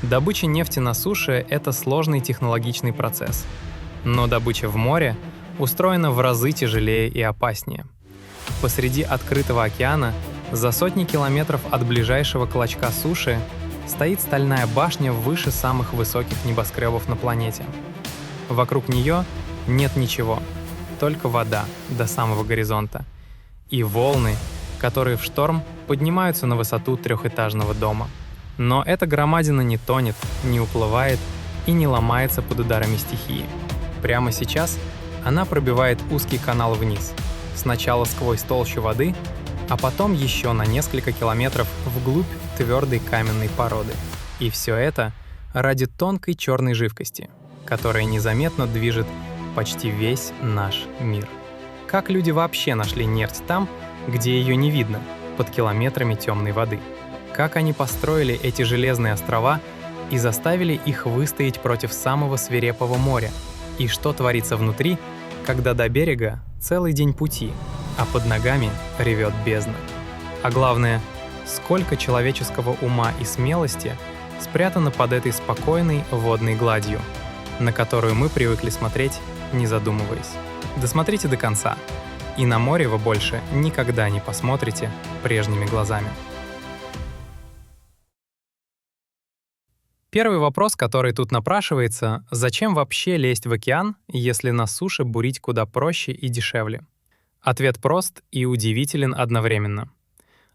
Добыча нефти на суше — это сложный технологичный процесс. Но добыча в море устроена в разы тяжелее и опаснее. Посреди открытого океана, за сотни километров от ближайшего клочка суши, стоит стальная башня выше самых высоких небоскребов на планете. Вокруг нее нет ничего, только вода до самого горизонта и волны, которые в шторм поднимаются на высоту трехэтажного дома. Но эта громадина не тонет, не уплывает и не ломается под ударами стихии. Прямо сейчас она пробивает узкий канал вниз, сначала сквозь толщу воды, а потом еще на несколько километров вглубь твердой каменной породы. И все это ради тонкой черной жидкости, которая незаметно движет почти весь наш мир. Как люди вообще нашли нефть там, где ее не видно, под километрами темной воды? Как они построили эти железные острова и заставили их выстоять против самого свирепого моря? И что творится внутри, когда до берега целый день пути, а под ногами ревет бездна? А главное, сколько человеческого ума и смелости спрятано под этой спокойной водной гладью, на которую мы привыкли смотреть, не задумываясь. Досмотрите до конца, и на море вы больше никогда не посмотрите прежними глазами. Первый вопрос, который тут напрашивается: зачем вообще лезть в океан, если на суше бурить куда проще и дешевле? Ответ прост и удивителен одновременно.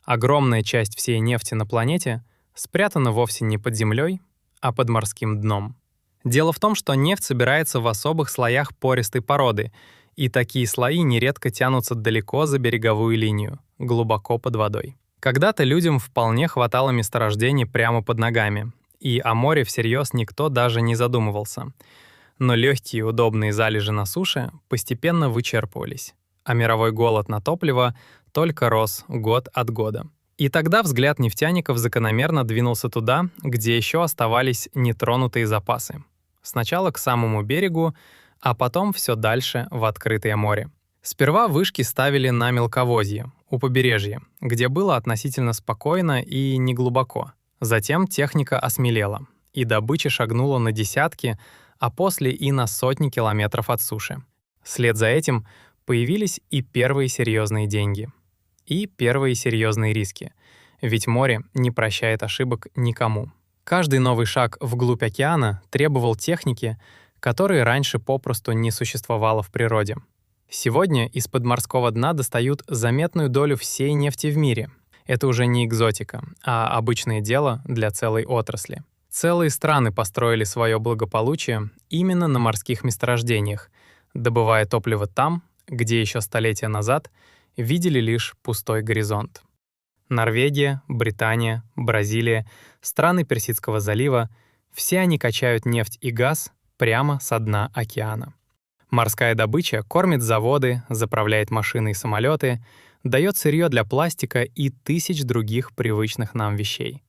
Огромная часть всей нефти на планете спрятана вовсе не под землей, а под морским дном. Дело в том, что нефть собирается в особых слоях пористой породы, и такие слои нередко тянутся далеко за береговую линию, глубоко под водой. Когда-то людям вполне хватало месторождений прямо под ногами, и о море всерьез никто даже не задумывался. Но легкие удобные залежи на суше постепенно вычерпывались, а мировой голод на топливо только рос год от года. И тогда взгляд нефтяников закономерно двинулся туда, где еще оставались нетронутые запасы. Сначала к самому берегу, а потом все дальше в открытое море. Сперва вышки ставили на мелководье, у побережья, где было относительно спокойно и неглубоко. Затем техника осмелела, и добыча шагнула на десятки, а после и на сотни километров от суши. Вслед за этим появились и первые серьезные деньги, и первые серьезные риски, ведь море не прощает ошибок никому. Каждый новый шаг вглубь океана требовал техники, которой раньше попросту не существовало в природе. Сегодня из-под морского дна достают заметную долю всей нефти в мире. Это уже не экзотика, а обычное дело для целой отрасли. Целые страны построили свое благополучие именно на морских месторождениях, добывая топливо там, где еще столетия назад видели лишь пустой горизонт. Норвегия, Британия, Бразилия, страны Персидского залива — все они качают нефть и газ прямо со дна океана. Морская добыча кормит заводы, заправляет машины и самолеты, дает сырье для пластика и тысяч других привычных нам вещей.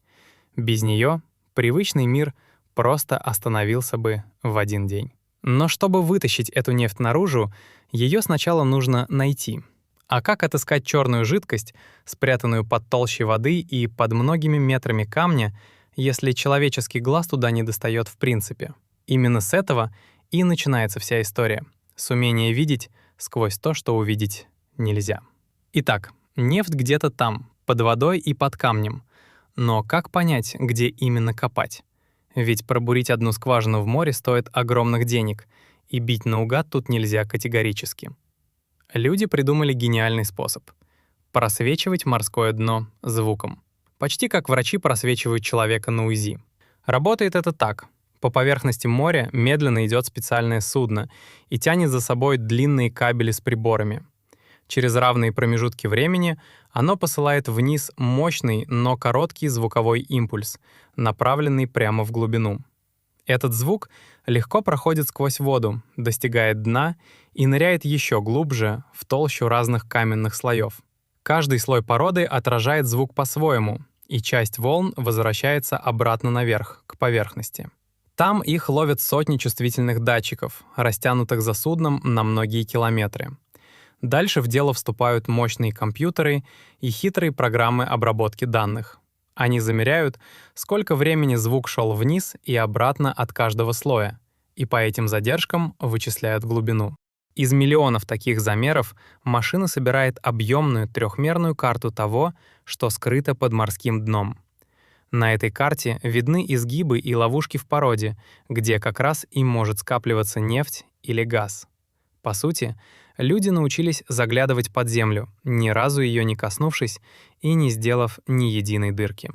Без нее привычный мир просто остановился бы в один день. Но чтобы вытащить эту нефть наружу, ее сначала нужно найти. А как отыскать черную жидкость, спрятанную под толщей воды и под многими метрами камня, если человеческий глаз туда не достает в принципе? Именно с этого и начинается вся история. С умения видеть сквозь то, что увидеть нельзя. Итак, нефть где-то там, под водой и под камнем. Но как понять, где именно копать? Ведь пробурить одну скважину в море стоит огромных денег, и бить наугад тут нельзя категорически. Люди придумали гениальный способ — просвечивать морское дно звуком. Почти как врачи просвечивают человека на УЗИ. Работает это так. По поверхности моря медленно идет специальное судно и тянет за собой длинные кабели с приборами. Через равные промежутки времени оно посылает вниз мощный, но короткий звуковой импульс, направленный прямо в глубину. Этот звук легко проходит сквозь воду, достигает дна и ныряет еще глубже, в толщу разных каменных слоев. Каждый слой породы отражает звук по-своему, и часть волн возвращается обратно наверх, к поверхности. Там их ловят сотни чувствительных датчиков, растянутых за судном на многие километры. Дальше в дело вступают мощные компьютеры и хитрые программы обработки данных. Они замеряют, сколько времени звук шел вниз и обратно от каждого слоя, и по этим задержкам вычисляют глубину. Из миллионов таких замеров машина собирает объемную трехмерную карту того, что скрыто под морским дном. На этой карте видны изгибы и ловушки в породе, где как раз и может скапливаться нефть или газ. По сути, люди научились заглядывать под землю, ни разу ее не коснувшись и не сделав ни единой дырки.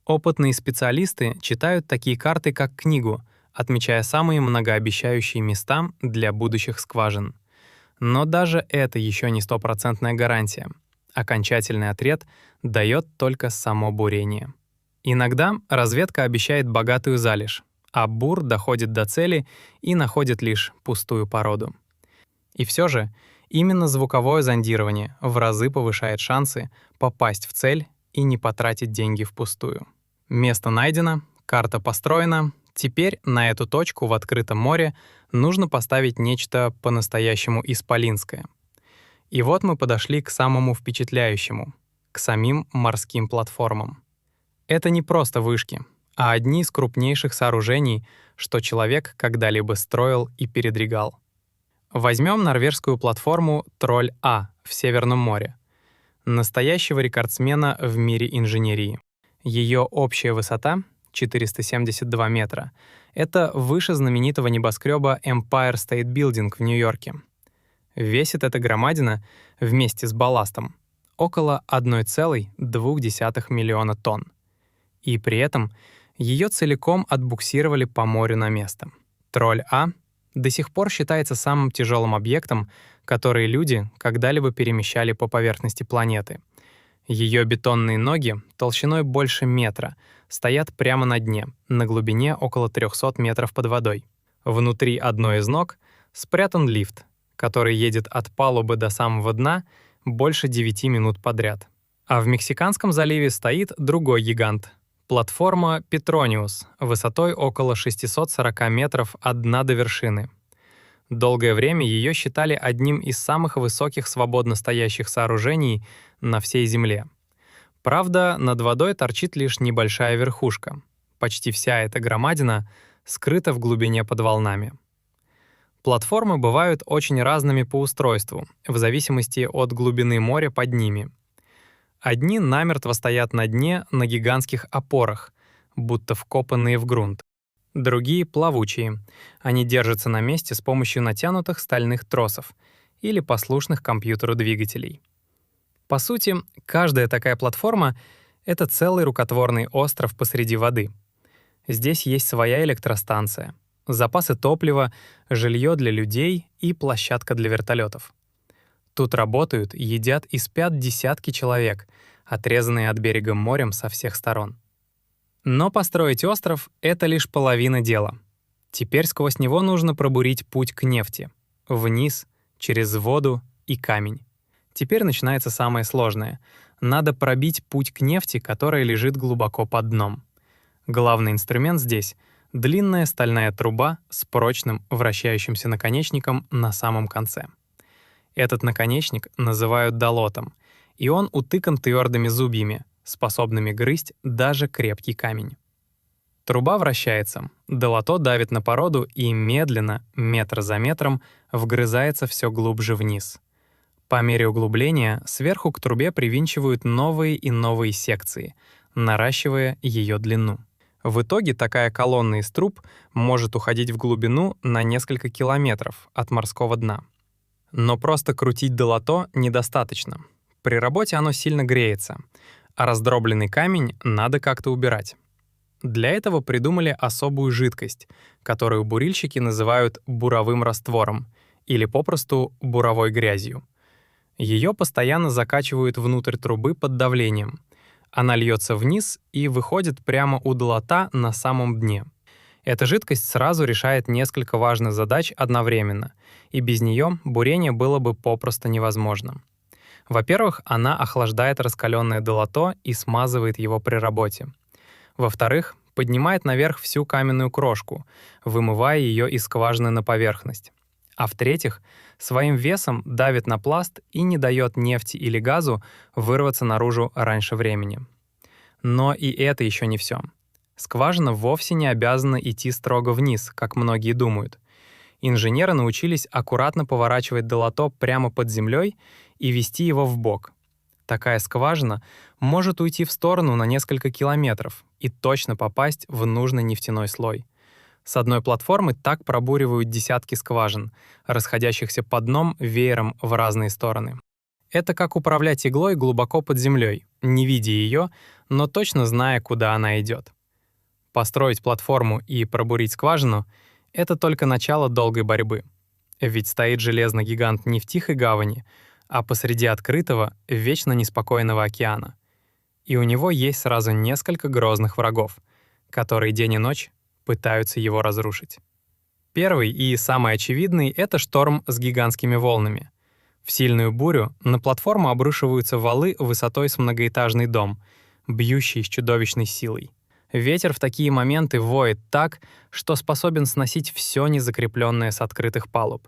Опытные специалисты читают такие карты как книгу, отмечая самые многообещающие места для будущих скважин. Но даже это еще не стопроцентная гарантия. Окончательный ответ дает только само бурение. Иногда разведка обещает богатую залежь, а бур доходит до цели и находит лишь пустую породу. И все же именно звуковое зондирование в разы повышает шансы попасть в цель и не потратить деньги впустую. Место найдено, карта построена. Теперь на эту точку в открытом море нужно поставить нечто по-настоящему исполинское. И вот мы подошли к самому впечатляющему — к самим морским платформам. Это не просто вышки, а одни из крупнейших сооружений, что человек когда-либо строил и передвигал. Возьмем норвежскую платформу Тролль-А в Северном море, настоящего рекордсмена в мире инженерии. Ее общая высота — 472 метра. Это выше знаменитого небоскреба Empire State Building в Нью-Йорке. Весит эта громадина вместе с балластом около 1,2 миллиона тонн. И при этом ее целиком отбуксировали по морю на место. Тролль-А до сих пор считается самым тяжелым объектом, который люди когда-либо перемещали по поверхности планеты. Ее бетонные ноги толщиной больше метра стоят прямо на дне, на глубине около 300 метров под водой. Внутри одной из ног спрятан лифт, который едет от палубы до самого дна больше 9 минут подряд. А в Мексиканском заливе стоит другой гигант — платформа Петрониус высотой около 640 метров от дна до вершины. Долгое время ее считали одним из самых высоких свободно стоящих сооружений на всей Земле. Правда, над водой торчит лишь небольшая верхушка. Почти вся эта громадина скрыта в глубине под волнами. Платформы бывают очень разными по устройству, в зависимости от глубины моря под ними. Одни намертво стоят на дне на гигантских опорах, будто вкопанные в грунт. Другие — плавучие. Они держатся на месте с помощью натянутых стальных тросов или послушных компьютеру двигателей. По сути, каждая такая платформа — это целый рукотворный остров посреди воды. Здесь есть своя электростанция, запасы топлива, жилье для людей и площадка для вертолетов. Тут работают, едят и спят десятки человек, отрезанные от берега морем со всех сторон. Но построить остров — это лишь половина дела. Теперь сквозь него нужно пробурить путь к нефти. Вниз, через воду и камень. Теперь начинается самое сложное. Надо пробить путь к нефти, которая лежит глубоко под дном. Главный инструмент здесь — длинная стальная труба с прочным вращающимся наконечником на самом конце. Этот наконечник называют долотом, и он утыкан твердыми зубьями, способными грызть даже крепкий камень. Труба вращается, долото давит на породу и медленно, метр за метром, вгрызается все глубже вниз. По мере углубления сверху к трубе привинчивают новые и новые секции, наращивая ее длину. В итоге такая колонна из труб может уходить в глубину на несколько километров от морского дна. Но просто крутить долото недостаточно. При работе оно сильно греется, а раздробленный камень надо как-то убирать. Для этого придумали особую жидкость, которую бурильщики называют буровым раствором или попросту буровой грязью. Ее постоянно закачивают внутрь трубы под давлением. Она льется вниз и выходит прямо у долота на самом дне. Эта жидкость сразу решает несколько важных задач одновременно, и без нее бурение было бы попросту невозможно. Во-первых, она охлаждает раскаленное долото и смазывает его при работе. Во-вторых, поднимает наверх всю каменную крошку, вымывая ее из скважины на поверхность. А в-третьих, своим весом давит на пласт и не дает нефти или газу вырваться наружу раньше времени. Но и это еще не все. Скважина вовсе не обязана идти строго вниз, как многие думают. Инженеры научились аккуратно поворачивать долото прямо под землей и вести его вбок. Такая скважина может уйти в сторону на несколько километров и точно попасть в нужный нефтяной слой. С одной платформы так пробуривают десятки скважин, расходящихся под дном веером в разные стороны. Это как управлять иглой глубоко под землей, не видя ее, но точно зная, куда она идет. Построить платформу и пробурить скважину — это только начало долгой борьбы. Ведь стоит железный гигант не в тихой гавани, а посреди открытого, вечно неспокойного океана. И у него есть сразу несколько грозных врагов, которые день и ночь пытаются его разрушить. Первый и самый очевидный — это шторм с гигантскими волнами. В сильную бурю на платформу обрушиваются валы высотой с многоэтажный дом, бьющие с чудовищной силой. Ветер в такие моменты воет так, что способен сносить все незакрепленное с открытых палуб.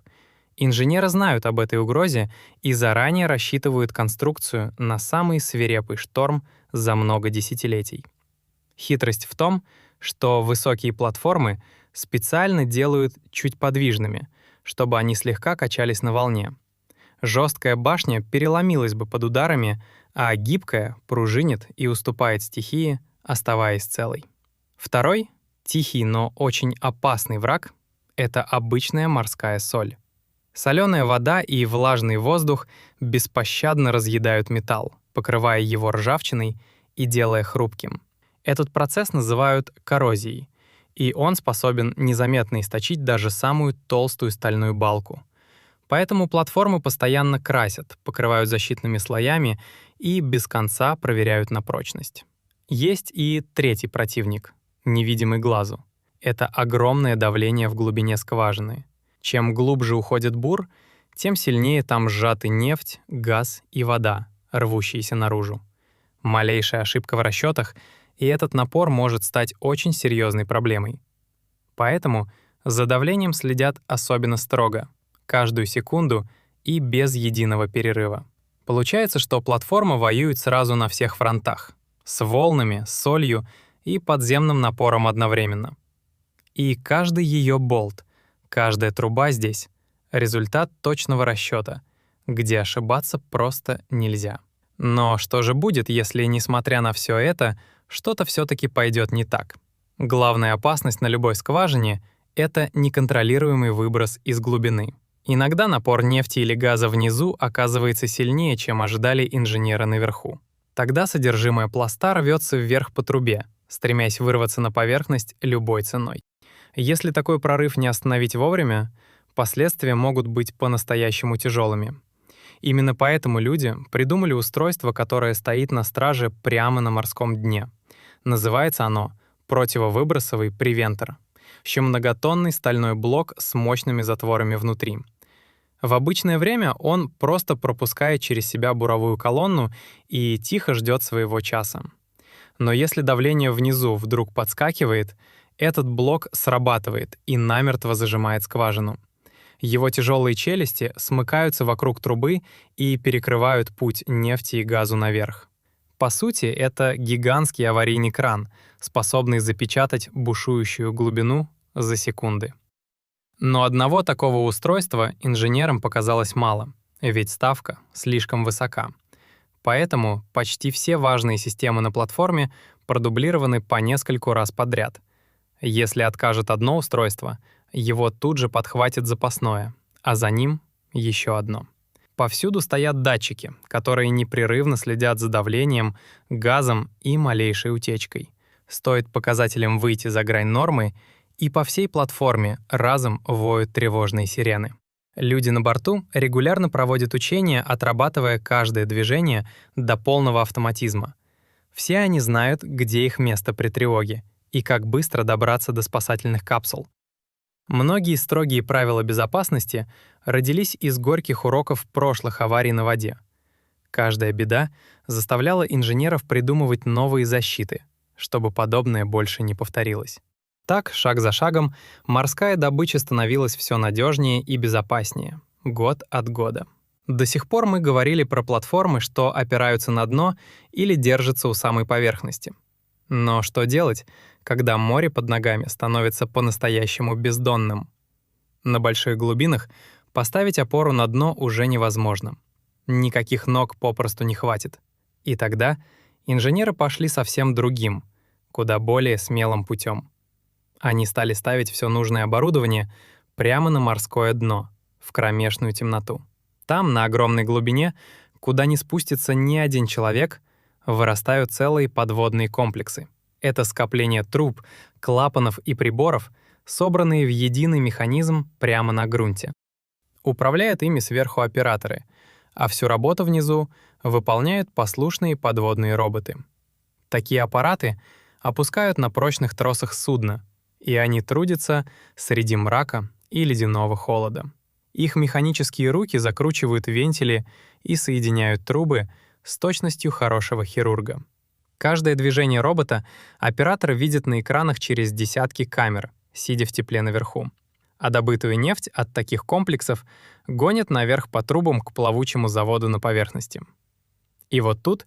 Инженеры знают об этой угрозе и заранее рассчитывают конструкцию на самый свирепый шторм за много десятилетий. Хитрость в том, что высокие платформы специально делают чуть подвижными, чтобы они слегка качались на волне. Жесткая башня переломилась бы под ударами, а гибкая пружинит и уступает стихии, оставаясь целой. Второй, тихий, но очень опасный враг — это обычная морская соль. Соленая вода и влажный воздух беспощадно разъедают металл, покрывая его ржавчиной и делая хрупким. Этот процесс называют коррозией, и он способен незаметно источить даже самую толстую стальную балку. Поэтому платформы постоянно красят, покрывают защитными слоями и без конца проверяют на прочность. Есть и третий противник, невидимый глазу. Это огромное давление в глубине скважины. Чем глубже уходит бур, тем сильнее там сжаты нефть, газ и вода, рвущиеся наружу. Малейшая ошибка в расчетах, и этот напор может стать очень серьезной проблемой. Поэтому за давлением следят особенно строго, каждую секунду и без единого перерыва. Получается, что платформа воюет сразу на всех фронтах — с волнами, солью и подземным напором одновременно. И каждый ее болт, каждая труба здесь — результат точного расчета, где ошибаться просто нельзя. Но что же будет, если, несмотря на все это, что-то все-таки пойдет не так? Главная опасность на любой скважине — это неконтролируемый выброс из глубины. Иногда напор нефти или газа внизу оказывается сильнее, чем ожидали инженеры наверху. Тогда содержимое пласта рвется вверх по трубе, стремясь вырваться на поверхность любой ценой. Если такой прорыв не остановить вовремя, последствия могут быть по-настоящему тяжелыми. Именно поэтому люди придумали устройство, которое стоит на страже прямо на морском дне. Называется оно противовыбросовый превентор. Еще многотонный стальной блок с мощными затворами внутри. В обычное время он просто пропускает через себя буровую колонну и тихо ждет своего часа. Но если давление внизу вдруг подскакивает, этот блок срабатывает и намертво зажимает скважину. Его тяжелые челюсти смыкаются вокруг трубы и перекрывают путь нефти и газу наверх. По сути, это гигантский аварийный кран, способный запечатать бушующую глубину за секунды. Но одного такого устройства инженерам показалось мало, ведь ставка слишком высока. Поэтому почти все важные системы на платформе продублированы по нескольку раз подряд. Если откажет одно устройство, его тут же подхватит запасное, а за ним еще одно. Повсюду стоят датчики, которые непрерывно следят за давлением, газом и малейшей утечкой. Стоит показателям выйти за грань нормы, и по всей платформе разом воют тревожные сирены. Люди на борту регулярно проводят учения, отрабатывая каждое движение до полного автоматизма. Все они знают, где их место при тревоге и как быстро добраться до спасательных капсул. Многие строгие правила безопасности родились из горьких уроков прошлых аварий на воде. Каждая беда заставляла инженеров придумывать новые защиты, чтобы подобное больше не повторилось. Так, шаг за шагом, морская добыча становилась все надежнее и безопаснее, год от года. До сих пор мы говорили про платформы, что опираются на дно или держатся у самой поверхности. Но что делать, когда море под ногами становится по-настоящему бездонным? На больших глубинах поставить опору на дно уже невозможно. Никаких ног попросту не хватит. И тогда инженеры пошли совсем другим, куда более смелым путем. Они стали ставить все нужное оборудование прямо на морское дно, в кромешную темноту. Там, на огромной глубине, куда не спустится ни один человек, вырастают целые подводные комплексы. Это скопление труб, клапанов и приборов, собранные в единый механизм прямо на грунте. Управляют ими сверху операторы, а всю работу внизу выполняют послушные подводные роботы. Такие аппараты опускают на прочных тросах судна, и они трудятся среди мрака и ледяного холода. Их механические руки закручивают вентили и соединяют трубы с точностью хорошего хирурга. Каждое движение робота оператор видит на экранах через десятки камер, сидя в тепле наверху. А добытую нефть от таких комплексов гонят наверх по трубам к плавучему заводу на поверхности. И вот тут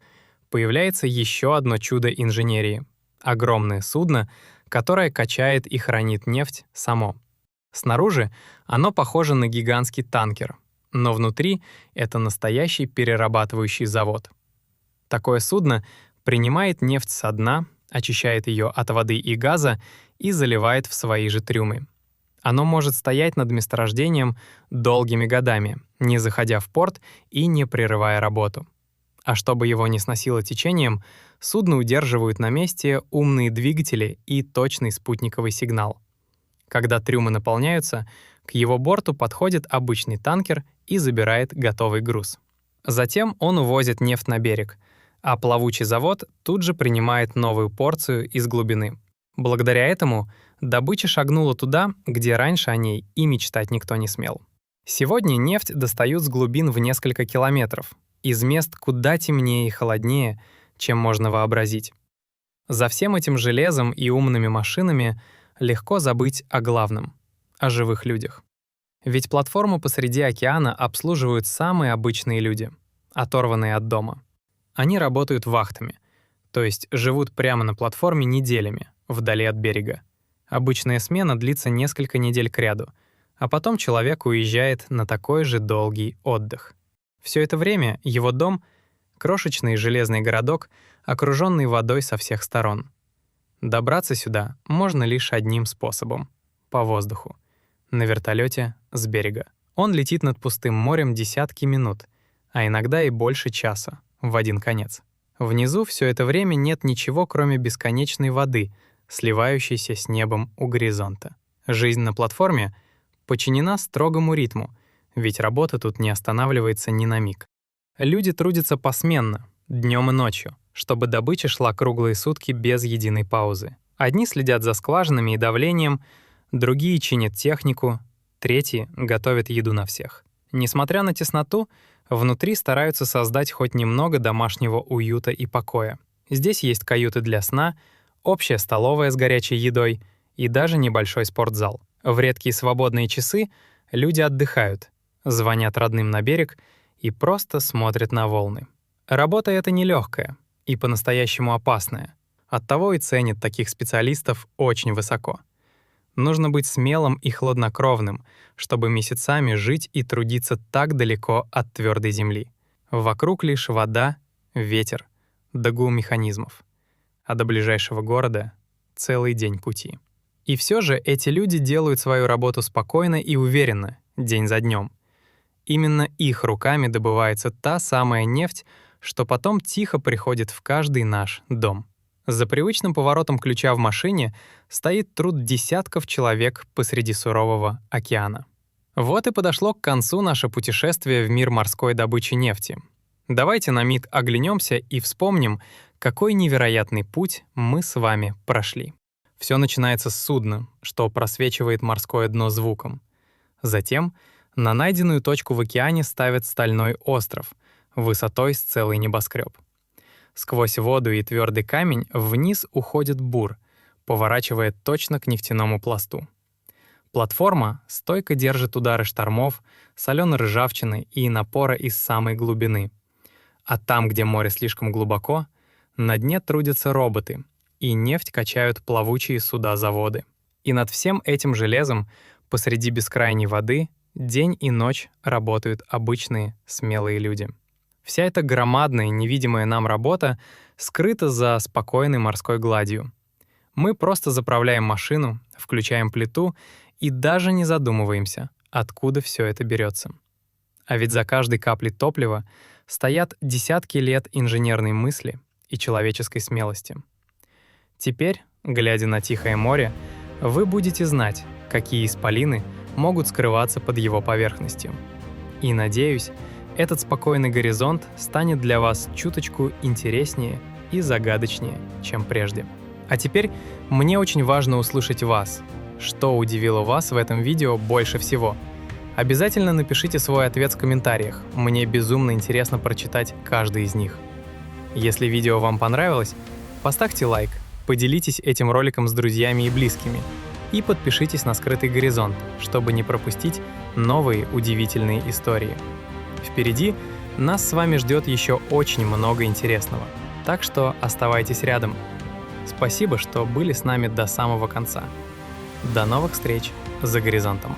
появляется еще одно чудо инженерии — огромное судно, которое качает и хранит нефть само. Снаружи оно похоже на гигантский танкер, но внутри это настоящий перерабатывающий завод. Такое судно принимает нефть со дна, очищает ее от воды и газа и заливает в свои же трюмы. Оно может стоять над месторождением долгими годами, не заходя в порт и не прерывая работу. А чтобы его не сносило течением, судно удерживают на месте умные двигатели и точный спутниковый сигнал. Когда трюмы наполняются, к его борту подходит обычный танкер и забирает готовый груз. Затем он увозит нефть на берег, а плавучий завод тут же принимает новую порцию из глубины. Благодаря этому добыча шагнула туда, где раньше о ней и мечтать никто не смел. Сегодня нефть достают с глубин в несколько километров, из мест куда темнее и холоднее, чем можно вообразить. За всем этим железом и умными машинами легко забыть о главном — о живых людях. Ведь платформу посреди океана обслуживают самые обычные люди, оторванные от дома. Они работают вахтами, то есть живут прямо на платформе неделями, вдали от берега. Обычная смена длится несколько недель кряду, а потом человек уезжает на такой же долгий отдых. Все это время его дом — крошечный железный городок, окруженный водой со всех сторон. Добраться сюда можно лишь одним способом — по воздуху, на вертолете с берега. Он летит над пустым морем десятки минут, а иногда и больше часа, в один конец. Внизу все это время нет ничего, кроме бесконечной воды, сливающейся с небом у горизонта. Жизнь на платформе подчинена строгому ритму, ведь работа тут не останавливается ни на миг. Люди трудятся посменно, днем и ночью, чтобы добыча шла круглые сутки без единой паузы. Одни следят за скважинами и давлением, другие чинят технику, третьи готовят еду на всех. Несмотря на тесноту, внутри стараются создать хоть немного домашнего уюта и покоя. Здесь есть каюты для сна, общая столовая с горячей едой и даже небольшой спортзал. В редкие свободные часы люди отдыхают, звонят родным на берег и просто смотрят на волны. Работа эта нелегкая и по-настоящему опасная. Оттого и ценят таких специалистов очень высоко. Нужно быть смелым и хладнокровным, чтобы месяцами жить и трудиться так далеко от твердой земли. Вокруг лишь вода, ветер, да гул механизмов. А до ближайшего города — целый день пути. И все же эти люди делают свою работу спокойно и уверенно, день за днем. Именно их руками добывается та самая нефть, что потом тихо приходит в каждый наш дом. За привычным поворотом ключа в машине стоит труд десятков человек посреди сурового океана. Вот и подошло к концу наше путешествие в мир морской добычи нефти. Давайте на миг оглянемся и вспомним, какой невероятный путь мы с вами прошли. Все начинается с судна, что просвечивает морское дно звуком. Затем на найденную точку в океане ставят стальной остров, высотой с целый небоскреб. Сквозь воду и твердый камень вниз уходит бур, поворачивая точно к нефтяному пласту. Платформа стойко держит удары штормов, солёной ржавчины и напора из самой глубины. А там, где море слишком глубоко, на дне трудятся роботы, и нефть качают плавучие суда-заводы. И над всем этим железом посреди бескрайней воды день и ночь работают обычные смелые люди. Вся эта громадная, невидимая нам работа скрыта за спокойной морской гладью. Мы просто заправляем машину, включаем плиту и даже не задумываемся, откуда все это берется. А ведь за каждой каплей топлива стоят десятки лет инженерной мысли и человеческой смелости. Теперь, глядя на Тихое море, вы будете знать, какие исполины могут скрываться под его поверхностью. И, надеюсь, этот спокойный горизонт станет для вас чуточку интереснее и загадочнее, чем прежде. А теперь мне очень важно услышать вас. Что удивило вас в этом видео больше всего? Обязательно напишите свой ответ в комментариях. Мне безумно интересно прочитать каждый из них. Если видео вам понравилось, поставьте лайк, поделитесь этим роликом с друзьями и близкими и подпишитесь на «Скрытый горизонт», чтобы не пропустить новые удивительные истории. Впереди нас с вами ждет еще очень много интересного, так что оставайтесь рядом. Спасибо, что были с нами до самого конца. До новых встреч за горизонтом.